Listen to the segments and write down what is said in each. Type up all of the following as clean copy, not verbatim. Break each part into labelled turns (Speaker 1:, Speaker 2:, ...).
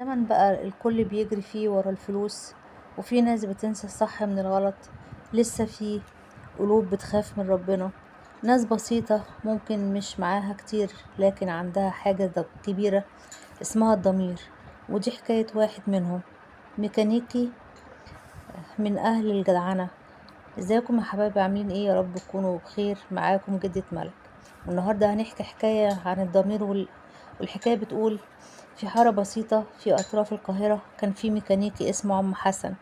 Speaker 1: زمن بقى الكل بيجري فيه ورا الفلوس، وفي ناس بتنسى الصح من الغلط. لسه في قلوب بتخاف من ربنا، ناس بسيطة ممكن مش معاها كتير لكن عندها حاجة كبيرة اسمها الضمير. ودي حكاية واحد منهم، ميكانيكي من أهل الجدعنة. ازيكم يا حبايبي، عاملين ايه؟ يا رب تكونوا بخير. معاكم جدة ملك، والنهاردة هنحكي حكاية عن الضمير والحكاية بتقول: في حارة بسيطة في أطراف القاهرة كان في ميكانيكي اسمه عم حسن،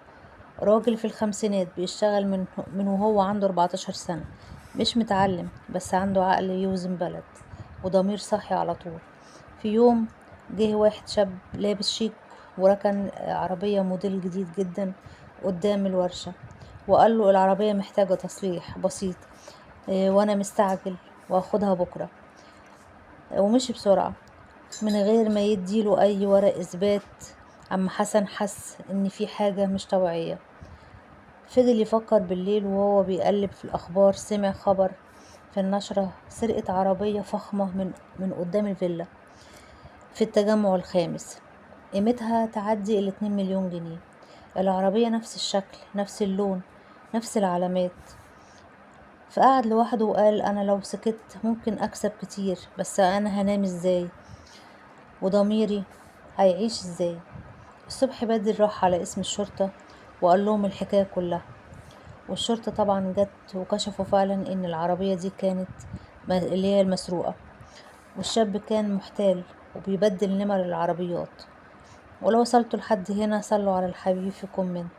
Speaker 1: راجل في الخمسينات بيشتغل من وهو عنده 14 سنة. مش متعلم بس عنده عقل يوزن بلد وضمير صاحي على طول. في يوم جه واحد شاب لابس شيك وركن عربية موديل جديد جدا قدام الورشة، وقال له: العربية محتاجة تصليح بسيط، وانا مستعجل واخدها بكرة. ومشي بسرعة من غير ما يديله اي ورق اثبات. عم حسن حس ان في حاجة مش طبيعية. فضل يفكر بالليل وهو بيقلب في الاخبار، سمع خبر في النشرة: سرقة عربية فخمة من قدام الفيلا في التجمع الخامس، قيمتها تعدي 2 مليون جنيه. العربية نفس الشكل، نفس اللون، نفس العلامات. فقعد لوحده وقال: انا لو سكت ممكن اكسب كتير، بس انا هنام ازاي وضميري هيعيش ازاي؟ الصبح بدري راح على اسم الشرطة وقال لهم الحكاية كلها، والشرطة طبعا جت وكشفوا فعلا ان العربية دي كانت اللي هي المسروقة، والشاب كان محتال وبيبدل نمر العربيات. ولو وصلتوا لحد هنا صلوا على الحبيب في كومنت.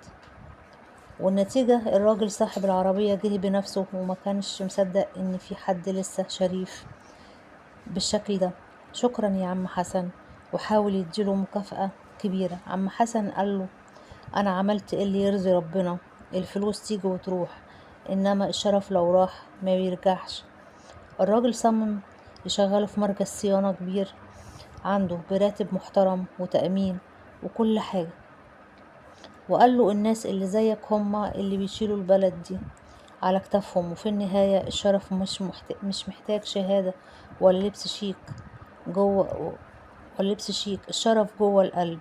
Speaker 1: والنتيجة الراجل صاحب العربية جه بنفسه وما كانش مصدق ان في حد لسه شريف بالشكل ده. شكرا يا عم حسن، وحاول يديله مكافأة كبيرة. عم حسن قال له: انا عملت اللي يرضي ربنا، الفلوس تيجي وتروح، انما الشرف لو راح ما بيرجعش. الراجل صمم يشغله في مركز صيانة كبير عنده براتب محترم وتأمين وكل حاجة، وقال له: الناس اللي زيك هما اللي بيشيلوا البلد دي على كتافهم. وفي النهاية الشرف مش محتاج شهادة ولا لبس شيك جوه الشرف جوه القلب،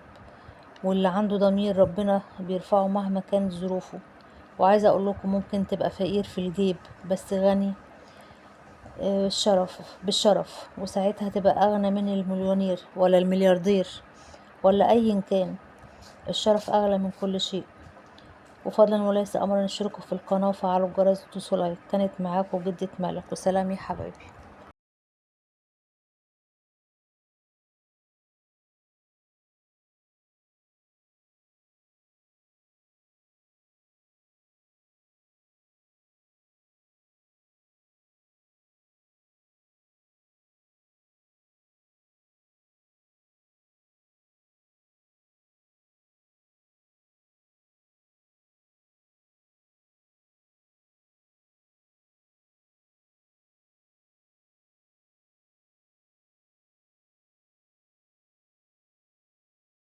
Speaker 1: واللي عنده ضمير ربنا بيرفعه مهما كانت ظروفه. وعايزة اقول لكم ممكن تبقى فقير في الجيب بس غني بالشرف، وساعتها تبقى اغنى من المليونير ولا الملياردير ولا اي كان. الشرف اغلى من كل شيء. وفضلا وليس امرا اشتركوا في القناة وفعلوا الجرس وتوصوا لايك. كانت معاكم جدة ملك، وسلام يا حبايبي.